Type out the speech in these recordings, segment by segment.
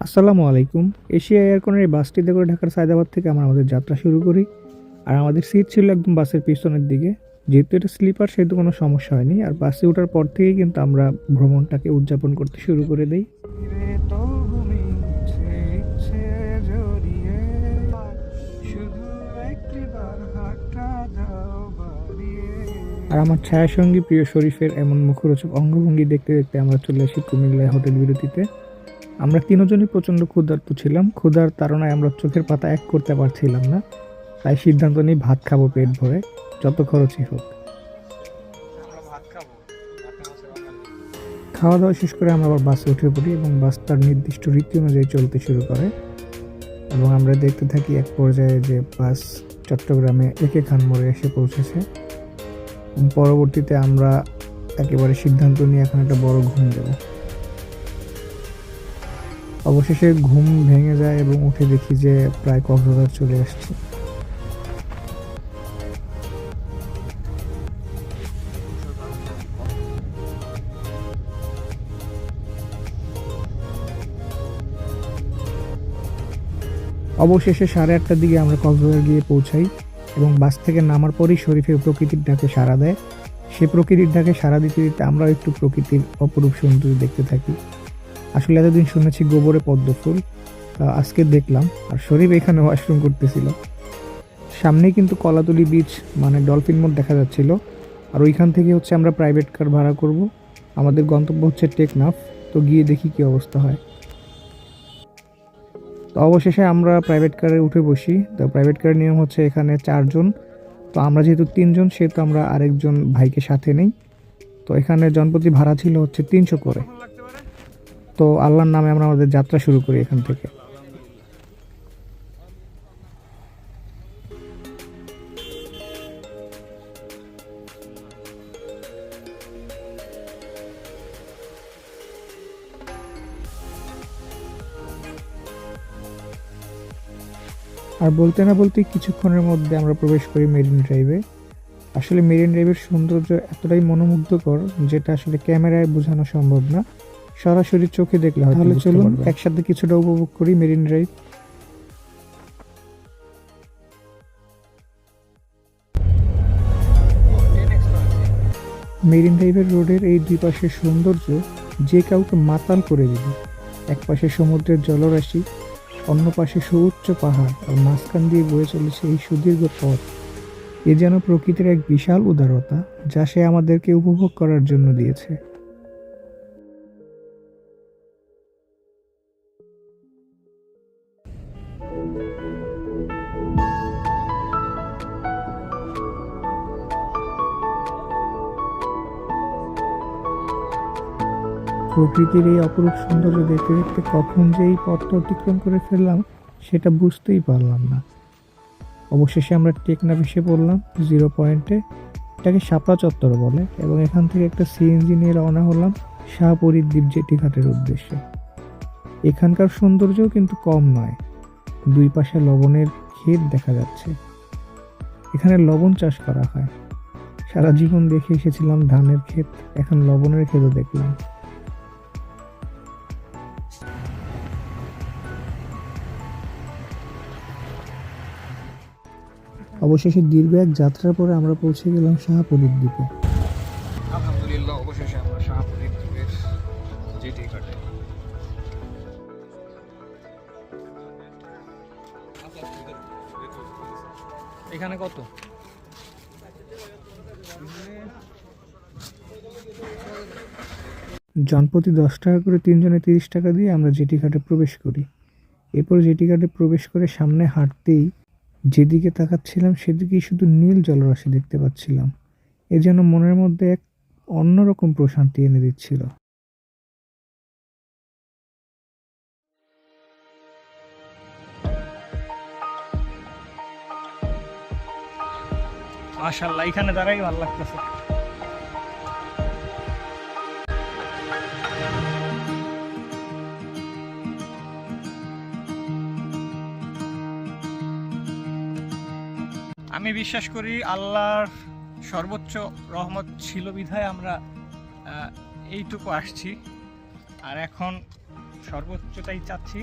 আসসালামু আলাইকুম। এশিয়া এয়ারকনের এই বাসটিতে করে ঢাকার সায়দাবাদ থেকে আমরা আমাদের যাত্রা শুরু করি। আর আমাদের সিট ছিল একদম বাসের পিছনের দিকে। যেহেতু এটা স্লিপার সেহেতু কোনো সমস্যা হয়নি। আর বাসে ওঠার পর থেকেই কিন্তু আমরা ভ্রমণটাকে উদযাপন করতে শুরু করে দেই। আর আমার ছায়াসঙ্গী প্রিয় শরীফের এমন মুখরোচক অঙ্গভঙ্গি দেখতে দেখতে আমরা চলে আসি কুমিল্লায় হোটেল বিরতিতে। আমরা তিনজনই প্রচণ্ড ক্ষুধার্ত ছিলাম। ক্ষুধার তাড়নায় আমরা চোখের পাতা এক করতে পারছিলাম না, তাই সিদ্ধান্ত নিই ভাত খাবো পেট ভরে, যত খরচই হোক। খাওয়া দাওয়া শেষ করে আমরা আবার বাসে উঠে পড়ি এবং বাস তার নির্দিষ্ট রীতি অনুযায়ী চলতে শুরু করে এবং আমরা দেখতে থাকি এক পর্যায়ে যে বাস চট্টগ্রামে একে খান মোড়ে এসে পৌঁছেছে। পরবর্তীতে আমরা একেবারে সিদ্ধান্ত নিয়ে এখন একটা বড় ঘুম দেব। অবশেষে ঘুম ভেঙে যায় এবং উঠে দেখি যে প্রায় কক্সবাজার চলে আসছে। অবশেষে 8:30টার দিকে আমরা কক্সবাজার গিয়ে পৌঁছাই এবং বাস থেকে নামার পরেই শরীফের প্রকৃতির ডাকে সাড়া দেয়। সে প্রকৃতির ডাকে সাড়া দিতে দিতে আমরাও একটু প্রকৃতির অপরূপ সৌন্দর্য দেখতে থাকি। আসলে এতদিন শুনেছি গোবরে পদ্ম ফুল, আজকে দেখলাম। আর শরীফ এখানে ওয়াশরুম করতেছিল। সামনেই কিন্তু কলাতলি বিচ মানে ডলফিন মোড় দেখা যাচ্ছিল। আর ওইখান থেকে হচ্ছে আমরা প্রাইভেট কার ভাড়া করব। আমাদের গন্তব্য হচ্ছে টেকনাফ। তো গিয়ে দেখি কি অবস্থা হয়। তো অবশেষে আমরা প্রাইভেট কারে উঠে বসি। তো প্রাইভেট কারের নিয়ম হচ্ছে এখানে 4 জন। তো আমরা যেহেতু 3 জন সেহেতু আমরা আরেকজন ভাইকে সাথে নেই। তো এখানে জনপ্রতি ভাড়া ছিল হচ্ছে 300 করে। তো আল্লাহর নামে আমরা আমাদের যাত্রা শুরু করি এখান থেকে। আর বলতে না বলতে কিছুক্ষণের মধ্যে আমরা প্রবেশ করি মেরিন ড্রাইভে। আসলে মেরিন ড্রাইভের সৌন্দর্য এতটাই মনোমুগ্ধকর যেটা আসলে ক্যামেরায় বোঝানো সম্ভব না, সরাসরি চোখে দেখলে হয়। তাহলে চলুন একসাথে কিছুটা উপভোগ করি মেরিন ড্রাইভ। মেরিন ড্রাইভের রোডের এই দুই পাশের সৌন্দর্য যে কাউকে মাতাল করে দিবে। এক পাশে সমুদ্রের জলরাশি, অন্য পাশে সুউচ্চ পাহাড়, আর মাঝখান দিয়ে বয়ে চলেছে এই সুদীর্ঘ পথ। এ যেন প্রকৃতির এক বিশাল উদারতা যা সে আমাদেরকে উপভোগ করার জন্য দিয়েছে। প্রকৃতির এই অপরূপ সৌন্দর্য দেখতে দেখতে কখন যে এই পথটা অতিক্রম করে ফেললাম সেটা বুঝতেই পারলাম না। অবশেষে আমরা টেকনাফ এসে পড়লাম 0 পয়েন্টে। এটাকে শাপলা চত্বর বলে এবং এখান থেকে একটা সিএনজি নিয়ে রওনা হলাম শাহপরীর দ্বীপ জেটি ঘাটের উদ্দেশ্যে। এখানকার সৌন্দর্যও কিন্তু কম নয়। দুই পাশে লবণের ক্ষেত দেখা যাচ্ছে। এখানে লবণ চাষ করা হয়। সারা জীবন দেখে এসেছিলাম ধানের ক্ষেত, এখন লবণের ক্ষেতও দেখলাম। অবশেষে দীর্ঘ এক যাত্রার পরে আমরা পৌঁছে গেলাম শাহপরীর দ্বীপে। আলহামদুলিল্লাহ অবশেষে আমরা শাহপরীর দ্বীপের জেটি ঘাটে। এখানে কত? জনপ্রতি 10 টাকা করে 3 জনে 30 টাকা দিয়ে আমরা জেটি ঘাটে প্রবেশ করি। এরপর জেটি ঘাটে প্রবেশ করে সামনে হাঁটতেই যেদিকে তাকাচ্ছিলাম সেদিকেই শুধু নীল জলরাশি দেখতে পাচ্ছিলাম। এ যেন মনের মধ্যে এক অন্যরকম প্রশান্তি এনে দিচ্ছিল। মাশাআল্লাহ এখানে দাঁড়াই ভালো লাগতেছে। আমি বিশ্বাস করি আল্লাহর সর্বোচ্চ রহমত ছিল বিধায় আমরা এইটুকু আসছি। আর এখন সর্বোচ্চটাই চাচ্ছি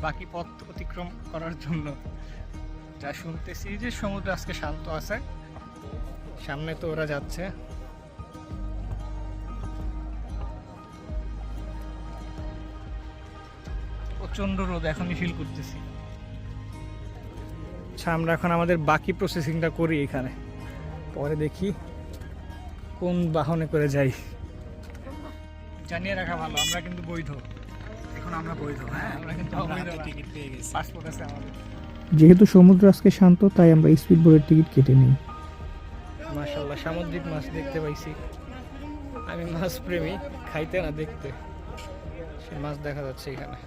বাকি পথ অতিক্রম করার জন্য। যা শুনতেছি যে সমুদ্র আজকে শান্ত আছে, সামনে তো ওরা যাচ্ছে। প্রচন্ড রোদ এখনই ফিল করতেছি। আচ্ছা, আমরা এখন আমাদের বাকি প্রসেসিংটা করি এখানে, পরে দেখি কোন বাহনে করে যাই। জানিয়ে রাখা ভালো, আমরা কিন্তু বৈধ। এখন আমরা বৈধ, হ্যাঁ আমরা কিন্তু টিকিট পেয়ে গেছি, পাসপোর্ট আছে আমাদের। যেহেতু সমুদ্র আজকে শান্ত, তাই আমরা স্পিড বোটের টিকিট কেটে নিই। মাশাআল্লাহ, সামুদ্রিক মাছ দেখতে পাইছি। আমি মাছ প্রেমী, খাইতে না দেখতে। সে মাছ দেখা যাচ্ছে এখানে।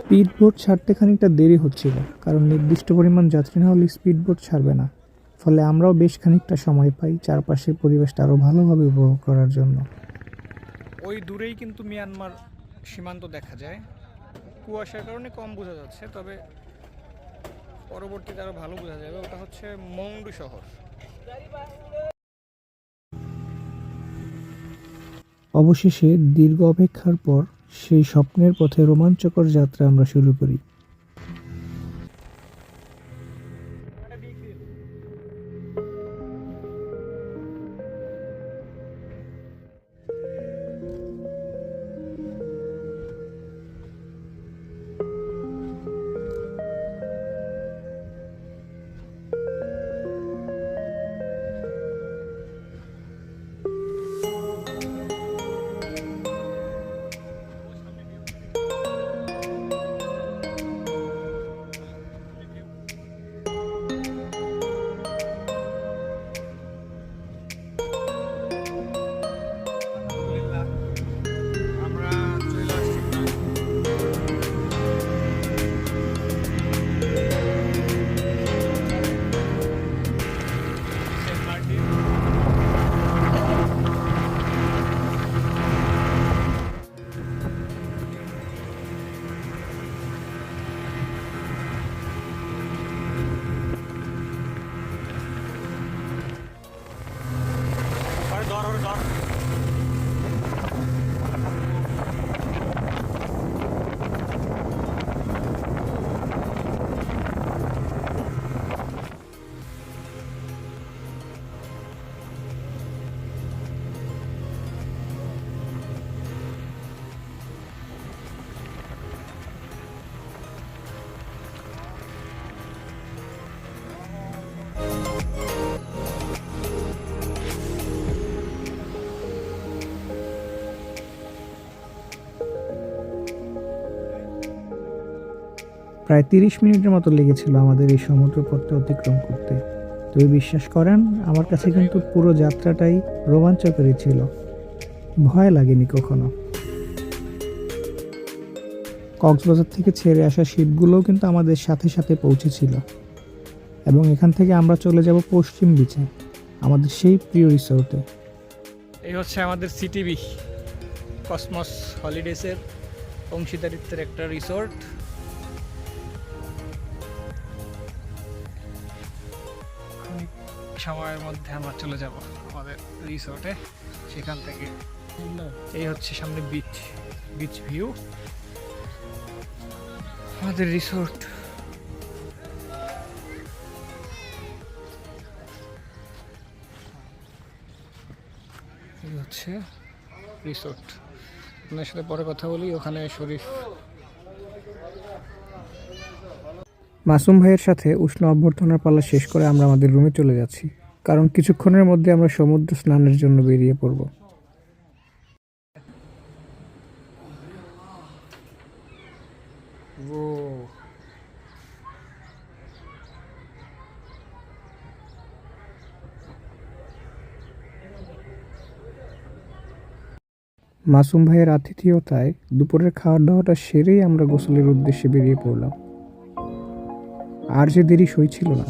স্পিড বোট ছাড়তে খানিকটা দেরি হচ্ছিল, কারণ নির্দিষ্ট পরিমাণ যাত্রী না হলে স্পিড বোট ছাড়বে না। ফলে আমরাও বেশ খানিকটা সময় পাই চারপাশের পরিবেশটা আরও ভালোভাবে উপভোগ করার জন্য। ওই দূরেই কিন্তু মিয়ানমার সীমান্ত দেখা যায়। কুয়াশার কারণে কম বোঝা যাচ্ছে, তবে পরবর্তীতে আরও ভালো বোঝা যাবে। ওটা হচ্ছে মংডু শহর। অবশেষে দীর্ঘ অপেক্ষার পর সেই স্বপ্নের পথে রোমাঞ্চকর যাত্রা আমরা শুরু করি। আমরা চলে আসছি সেন্ট মার্টিন। ধর প্রায় 30 মিনিটের মতো লেগেছিল আমাদের এই সমুদ্র পথটা অতিক্রম করতে। তবে বিশ্বাস করেন, আমার কাছে কিন্তু পুরো যাত্রাটাই রোমাঞ্চকরই ছিল, ভয় লাগেনি কখনো। কক্সবাজার থেকে ছেড়ে আসা শিপগুলোও কিন্তু আমাদের সাথে সাথে পৌঁছেছিল, এবং এখান থেকে আমরা চলে যাব পশ্চিম বিচে, আমাদের সেই প্রিয় রিসোর্টে। এই হচ্ছে আমাদের সিটিবি কসমস হলিডেসের অংশীদারিত্বের একটা রিসোর্ট। সময়ের মধ্যে আমরা চলে যাব আমাদের রিসোর্টে। সেখান থেকে এই হচ্ছে সামনে বিচ ভিউ, আমাদের রিসোর্ট। এই হচ্ছে রিসোর্ট। আপনার সাথে পরে কথা বলি। ওখানে শরীফ। মাসুম ভাইয়ের সাথে উষ্ণ অভ্যর্থনার পালা শেষ করে আমরা আমাদের রুমে চলে যাচ্ছি, কারণ কিছুক্ষণের মধ্যে আমরা সমুদ্র স্নানের জন্য বেরিয়ে পড়ব। মাসুম ভাইয়ের আতিথেয়তায় দুপুরের খাওয়া দাওয়াটা সেরেই আমরা গোসলের উদ্দেশ্যে বেরিয়ে পড়লাম। আর যে দেরি সইছিল না।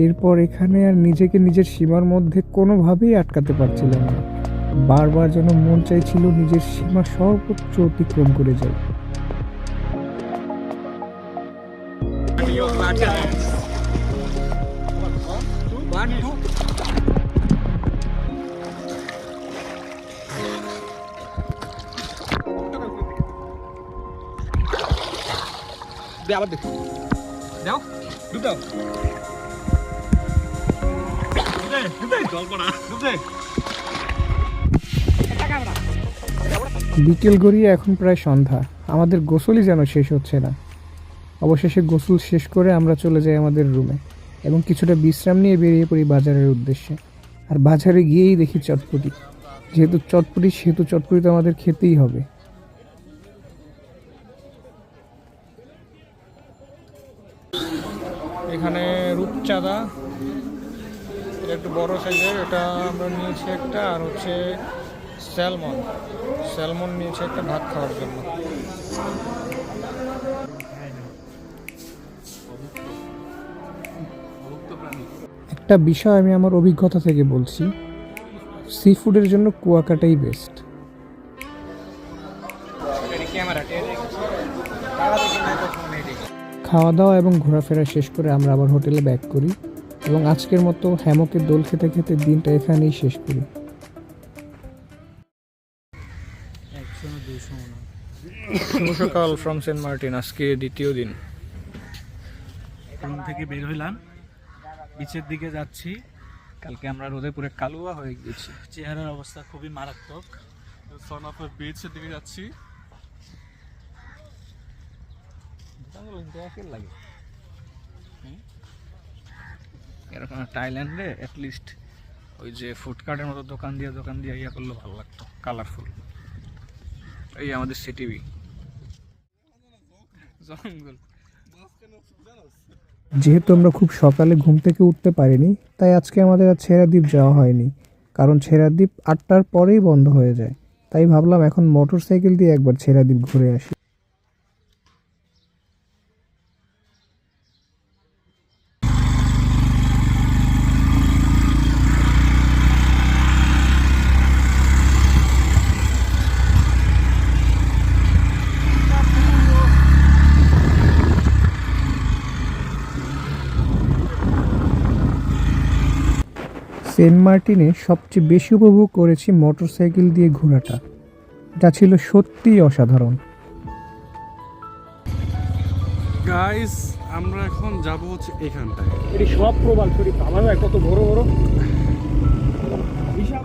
এরপর এখানে আর নিজেকে নিজের সীমার মধ্যে কোনোভাবেই আটকাতে পারছিলাম না। বারবার যেন মন চাইছিল নিজের সীমা সর্বোচ্চ অতিক্রম করে যায়। আবার দেখো দাও ডুব দাও বিকেল গড়িয়ে এখন প্রায় সন্ধ্যা, আমাদের গোসলই যেন শেষ হচ্ছে না। অবশেষে গোসল শেষ করে আমরা চলে যাই আমাদের রুমে এবং কিছুটা বিশ্রাম নিয়ে বেরিয়ে পড়ি বাজারের উদ্দেশ্যে। আর বাজারে গিয়েই দেখি চটপটি। যেহেতু চটপটি সেহেতু চটপটি তো আমাদের খেতেই হবে। এখানে রূপচাঁদা, এটা একটু বড় সাইজের, এটা আমরা নিয়েছি একটা। আর হচ্ছে স্যালমন নিয়েছি একটা ভাত খাওয়ার জন্য। একটা বিষয় আমি আমার অভিজ্ঞতা থেকে বলছি, সি ফুডের জন্য কুয়াকাটাই বেস্ট। খাওয়া দাওয়া এবং ঘোরাফেরা শেষ করে আমরা আবার হোটেলে ব্যাক করি এবং আজকের মতো হ্যামকের দোল খেতে খেতে দিনটা এখানেই শেষ করি। শুভ সকাল ফ্রম সেন্ট মার্টিন, আজকে দ্বিতীয় দিন। রুম থেকে বের হইলাম, বিচের দিকে যাচ্ছি। কালকে আমরা রোদে পুরো কালুয়া হয়ে গিয়েছি, চেহারার অবস্থা খুবই মারাত্মক। সনাফের বিচের দিকে যাচ্ছি। এরকম থাইল্যান্ডে অ্যাটলিস্ট ওই যে ফুডকার্টের মতো দোকান দিয়ে ইয়া করলে ভালো লাগতো, কালারফুল। এই আমাদের সিটিভি জঙ্গল। যেহেতু আমরা খুব সকালে ঘুম থেকে উঠতে পারিনি, তাই আজকে আমাদের আর ছেড়াদ্বীপ যাওয়া হয়নি, কারণ ছেড়াদ্বীপ 8টার পরেই বন্ধ হয়ে যায়। তাই ভাবলাম এখন মোটর সাইকেল দিয়ে একবার ছেড়াদ্বীপ ঘুরে আসি। সেন্ট মার্টিনে সবচেয়ে বেশি উপভোগ করেছি মোটরসাইকেল দিয়ে ঘোরাটা, যা ছিল সত্যিই অসাধারণ। গাইস আমরা এখন যাব হচ্ছে এখানটায়। এটি সব প্রবাল শরীফ, আমার কত বড় বড় বিশাল।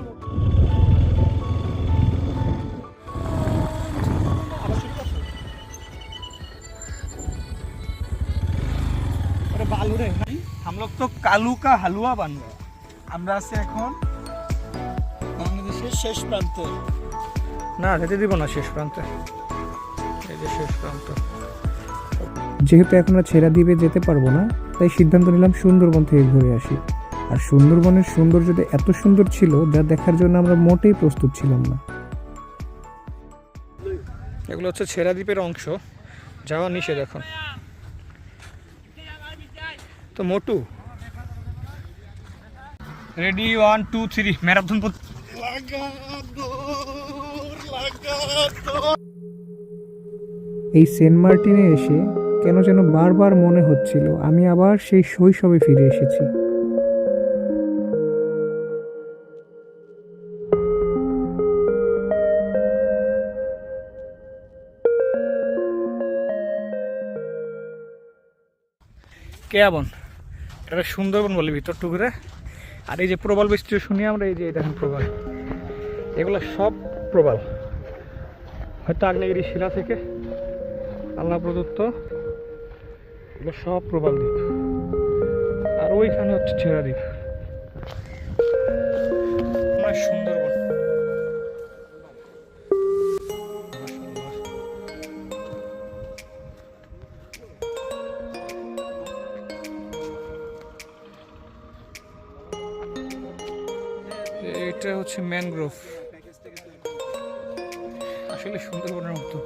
अरे बालू रे, हम लोग तो कालू का हलवा बन गया। আমরা আছি এখন বাংলাদেশের শেষ প্রান্তে। না যেতে দিব না শেষ প্রান্তে, এই যে শেষ প্রান্ত। যেহেতু এখন আর ছেড়াদ্বীপে যেতে পারবো না, তাই সিদ্ধান্ত নিলাম সুন্দরবন থেকে ঘুরে আসি। আর সুন্দরবনের সৌন্দর্যটা এত সুন্দর ছিল যা দেখার জন্য আমরা মোটেই প্রস্তুত ছিলাম না। এগুলো হচ্ছে ছেড়াদ্বীপের অংশ, যাওয়া নিষেধ এখন। তো মোটু রেডি, 1 2 3 ম্যারাথন। এই সেন্ট মার্টিনে এসে কেন যেন বারবার মনে হচ্ছিল আমি আবার সেই শৈশবে ফিরে এসেছি। কেয়াবন, এটা সুন্দরবন বলে ভিতর টুকুরে। আর এই যে প্রবাল বৃষ্টি শুনি আমরা, এই যে দেখেন প্রবাল, এগুলো সব প্রবাল, হয়তো আগ্নেয়গিরি শিলা থেকে আল্লাহ প্রদত্ত। এগুলো সব প্রবাল দ্বীপ। আর ওইখানে হচ্ছে ছেড়াদ্বীপ, সুন্দরবন। এটা হচ্ছে ম্যানগ্রোভ, আসলে সুন্দরবনের মতো।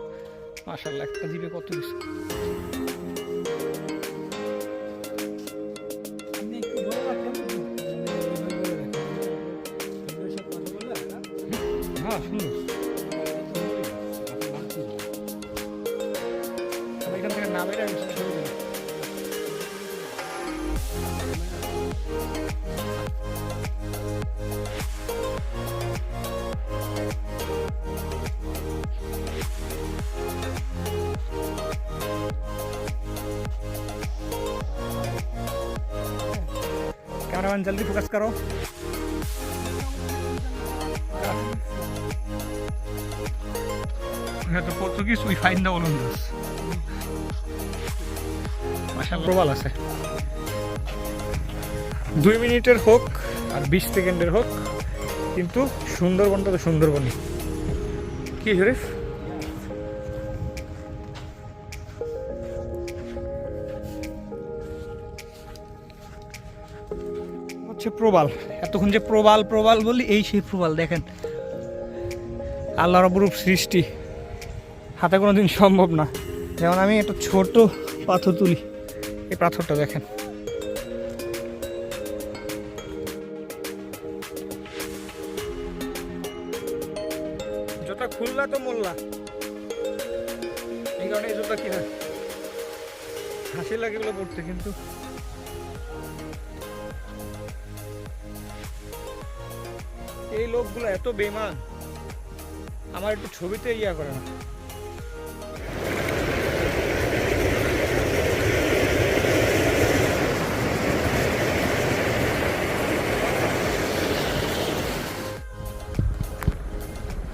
মাশাআল্লাহ, একটা দ্বীপে কত কিছু। कैमरामैन जल्दी फोकस करो। तो पोर्तुগিজ উই ফাইন্ড দ্য ওলন্দাস মাশাআল্লাহ প্রবাল আছে 2 মিনিটের হোক আর 20 সেকেন্ডের হোক কিন্তু সুন্দরবনটা তো সুন্দরবনই কি শরীফ হচ্ছে প্রবাল এতক্ষণ যে প্রবাল প্রবাল বলি এই সেই প্রবাল দেখেন আল্লাহর অপরূপ সৃষ্টি হাতে কোনোদিন সম্ভব না যেমন আমি একটা ছোট পাথর তুলি এই পাথরটা দেখেন জোতা খুললা তো মোল্লা এই কারণে এই জোতা কি হয় হাসি লাগে এগুলো পড়তে কিন্তু এই লোকগুলো এত বেমান আমার একটু ছবিতে ইয়া করে না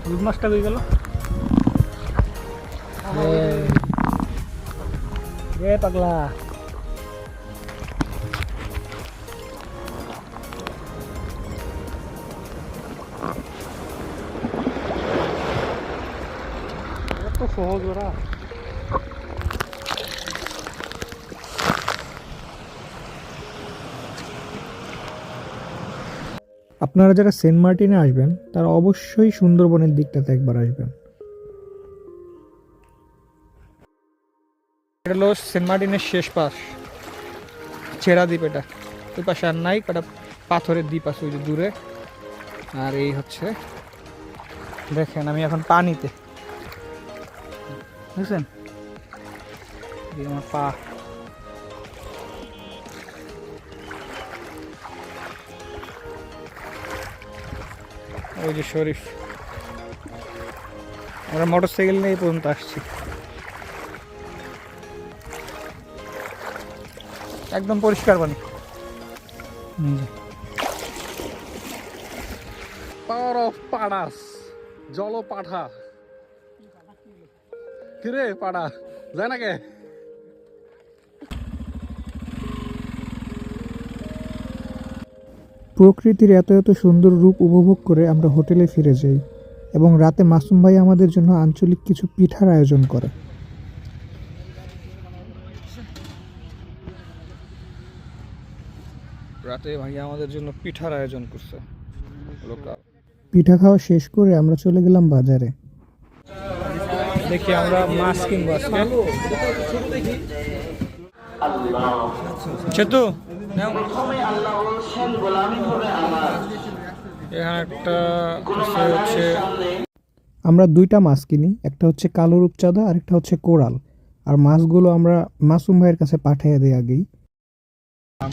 হলুদ মাছটা হয়ে গেল পাগলা সহজ ওরা আপনারা যারা সেন্ট মার্টিনে আসবেন তারা অবশ্যই সুন্দরবনের দিকটাতে একবার আসবেন। এটা হলো সেন্ট মার্টিনের শেষ পাশ ছেড়া দ্বীপ এটা ওই পাশে আর নাই কটা পাথরের দ্বীপ আছে ওই যে দূরে আর এই হচ্ছে দেখেন আমি এখন পানিতে বুঝছেন আমার পা ওই যে শরীফ আমরা মোটর সাইকেল নিয়ে পর্যন্ত আসছি একদম পরিষ্কার পানি পাওয়ার অফ পাড়াস জল পাঠা কিরে পাড়া যায় না কে প্রকৃতির এত এত সুন্দর রূপ উপভোগ করে আমরা হোটেলে ফিরে যাই এবং রাতে মাসুম ভাই আমাদের জন্য আঞ্চলিক কিছু পিঠার আয়োজন করে। রাতে ভাই আমাদের জন্য পিঠার আয়োজন করছে পিঠা খাওয়া শেষ করে আমরা চলে গেলাম বাজারে। দেখি আমরা মাছ কিনবো আজকে চেতু এখানে একটা হচ্ছে আমরা দুইটা মাছ কিনি, একটা হচ্ছে কালো রূপচাঁদা আর একটা হচ্ছে কোরাল। আর মাছগুলো আমরা মাসুম ভাইয়ের কাছে পাঠিয়ে দিই আগেই।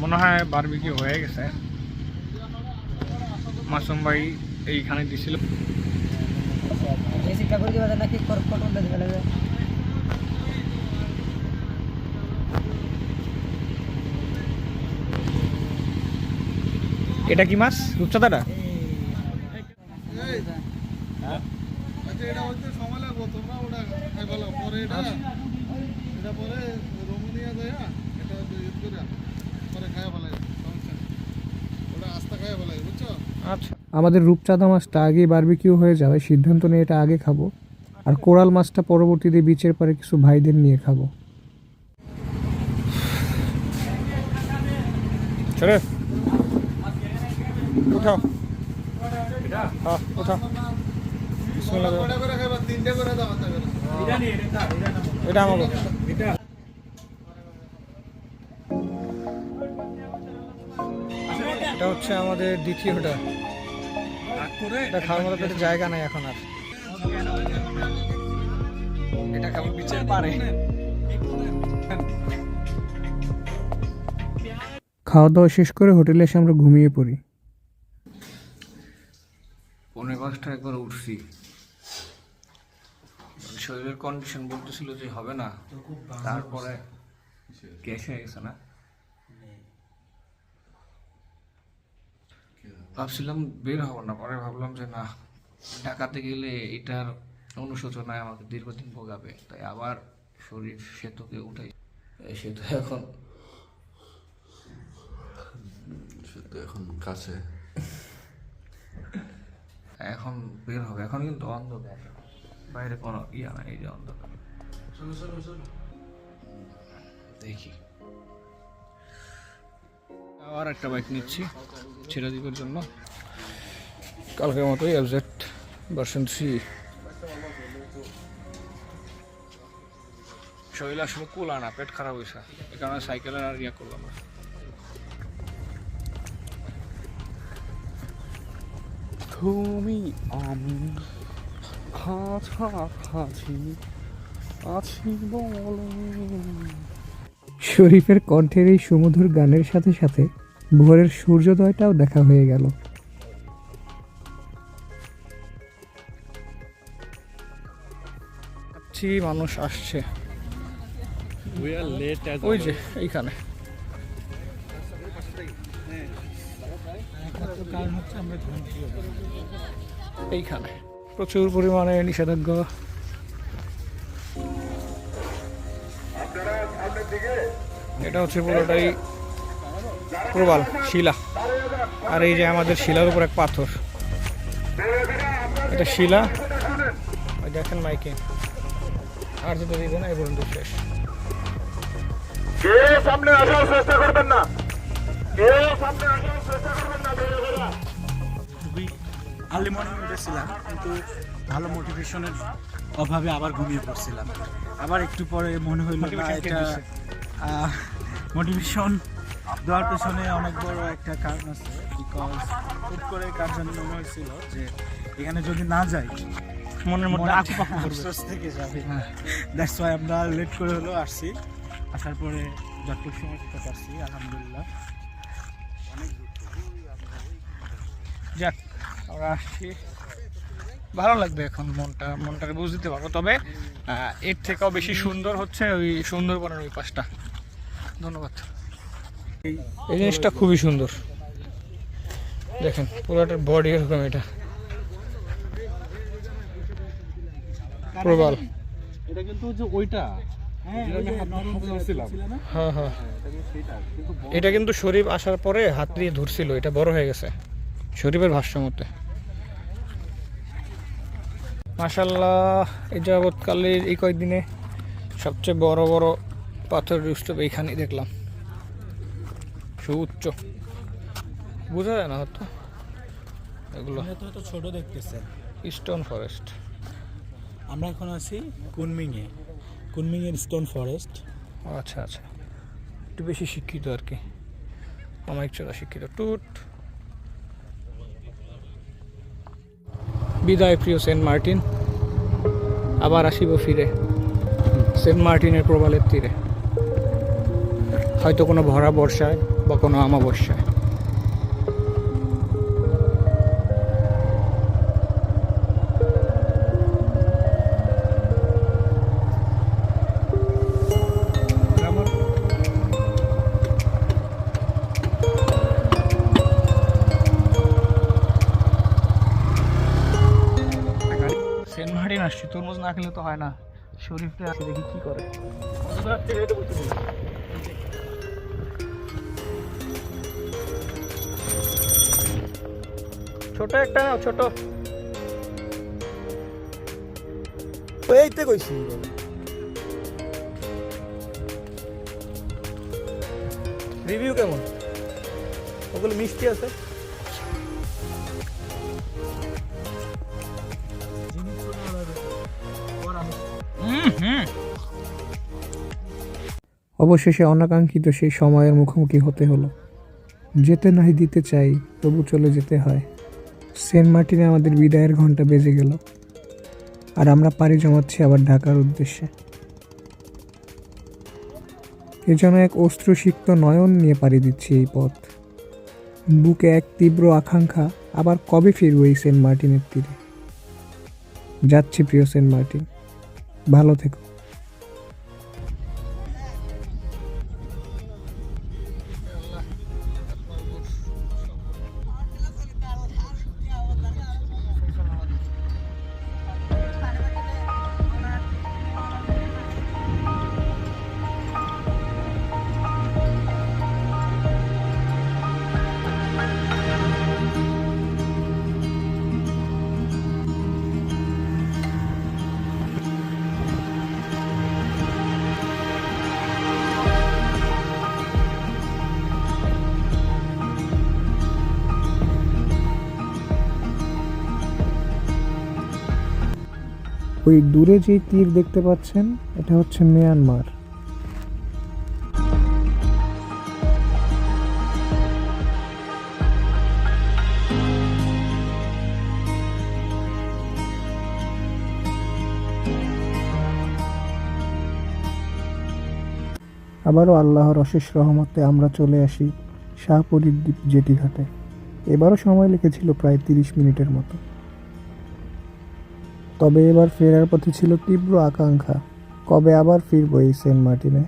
মনে হয় বারবিকিউ হয়ে গেছে মাসুম ভাই এইখানে দিছিল এটা কি মাছ রূপচাঁদাটা আচ্ছা আমাদের রূপচাঁদা মাছটা আগেই বারবিকিউ হয়ে যাওয়ায় সিদ্ধান্ত নিয়ে এটা আগে খাবো, আর কোরাল মাছটা পরবর্তীতে বিচের পারে কিছু ভাইদের নিয়ে খাবো। চলে উঠাও উঠাও এটা আমাকে এটা হচ্ছে আমাদের দ্বিতীয়টা এটা খাওয়ার মতো পেটে জায়গা নাই এখন আর এটা খাবো বিচের পারে খাওয়া দাওয়া শেষ করে হোটেলে এসে আমরা ঘুমিয়ে পড়ি। 4:45 একবার উঠছি, শরীরের কন্ডিশন বলতেছিল যে হবে না, তারপরে গ্যাস হয়ে গেছে না। ভাবছিলাম বের হবো না, পরে ভাবলাম যে না, ঢাকাতে গেলে এটার অনুশোচনায় আমাকে দীর্ঘদিন ভোগাবে, তাই আবার শরীর সেতুকে উঠাই। সেতু এখন কাছে এখন বের হবে। এখন কিন্তু অন্ধকার, বাইরে কোনো ইয়া নাই, এই যে অন্ধকার। দেখি আবার একটা বাইক নিচ্ছি ছেড়ে দিবার জন্য, কালকের মতোই FZ ভার্সন 3। শরীর আসলে কুলা না, পেট খারাপ হয়েছে, এই কারণে সাইকেলের আর ইয়া করলাম না। তুমি আমি কাছাকাছি আছি বলে। শরীফের কণ্ঠের এই সুমধুর গানের সাথে সাথে ভোরের সূর্যোদয়টাও দেখা হয়ে গেল। মানুষ আসছে, We are late as ওই যে এইখানে। কারণ হচ্ছে আমরা এইখানে প্রচুর পরিমাণে নিষেধাজ্ঞা। এটা হচ্ছে পুরোটাই প্রবাল শিলা, আর এই যে আমাদের শিলার উপর এক পাথর, এটা শিলা। ওই দেখেন মাইকে, আর যেটা দিবে না এই পর্যন্ত শেষ। সামনে আসার চেষ্টা করবেন না, সামনে আসার চেষ্টা করবেন না। খুবই আর্লি মর্নিং উঠেছিলাম, কিন্তু ভালো মোটিভেশনের অভাবে আবার ঘুমিয়ে পড়ছিলাম। আবার একটু পরে মনে হইল না, এটা মোটিভেশন দেওয়ার পেছনে অনেক বড় একটা কারণ আছে। বিকজ হুট করে কার জন্য মনে হয়েছিল যে এখানে যদি না যাই মনের মধ্যে মনে আকুপাকু করবে। আফসোস থেকে যাবে। দ্যাটস ওয়াই আমরা লেট করে হলেও আসছি। আসার পরে যতটুকু সময় দিতে পারছি আলহামদুলিল্লাহ। যাক, আমরা আসছি, ভালো লাগবে এখন, মনটাকে বুঝ দিতে পারবো। তবে এর থেকেও বেশি সুন্দর হচ্ছে ওই সুন্দরবনের ওই পাশটা। ধন্যবাদ। এই জিনিসটা খুবই সুন্দর, দেখেন পুরোটার বডি এরকম। এটা প্রবাল, এটা কিন্তু যে ওইটা হ্যাঁ হ্যাঁ, এটা কিন্তু শরীফ আসার পরে হাত দিয়ে ধরছিল, এটা বড় হয়ে গেছে শরীফের ভাষ্য মতে। মাশাআল্লাহ, এই যাবৎকালের এই কয়েকদিনে সবচেয়ে বড় বড় পাথরের স্তূপ এইখানেই দেখলাম, সুউচ্চ, বোঝা যায় না হয়তো এগুলো। হয়তো ছোট দেখতেছেন। Stone forest. আমরা এখন আছি কুনমিংয়ের স্টোন ফরেস্ট। আচ্ছা আচ্ছা, একটু বেশি শিক্ষিত আর কি, অনেক চড়া শিক্ষিত। টুট বিদায় প্রিয় সেন্ট মার্টিন, আবার আসিব ফিরে সেন্ট মার্টিনের প্রবালের তীরে, হয়তো কোনো ভরা বর্ষায় বা কোনো আমাবস্যায়। সেন্ট মার্টিন আসছি, তরমুজ না খেলে তো হয় না। শরীফে আসি, দেখি কি করে। ছোট একটা নাও, ছোট। এইতে কইছি রিভিউ কেমন? ওগুলো মিষ্টি আছে। অবশেষে অনাকাঙ্ক্ষিত সেই সময়ের মুখোমুখি হতে হলো। যেতে নাই দিতে চাই, তবু চলে যেতে হয়। সেন্ট মার্টিনে আমাদের বিদায়ের ঘন্টা বেজে গেল, আর আমরা পাড়ি জমাচ্ছি আবার ঢাকার উদ্দেশ্যে। এ যেন এক অশ্রুসিক্ত নয়ন নিয়ে পাড়ি দিচ্ছি এই পথ। বুকে এক তীব্র আকাঙ্ক্ষা, আবার কবে ফিরবো এই সেন্ট মার্টিনের তীরে। যাচ্ছি প্রিয় সেন্ট মার্টিন, ভালো থেকো। ওই দূরে যে তীর দেখতে পাচ্ছেন, এটা হচ্ছে মিয়ানমার। আবারও আল্লাহর অশেষ রহমতে আমরা চলে আসি শাহপরীর দ্বীপ জেটি ঘাটে। এবারও সময় লেগেছিল প্রায় 30 মিনিটের মতো। তবে এবার ফেরার পথে ছিল তীব্র আকাঙ্ক্ষা, কবে আবার ফিরবো এই সেন্ট মার্টিনে।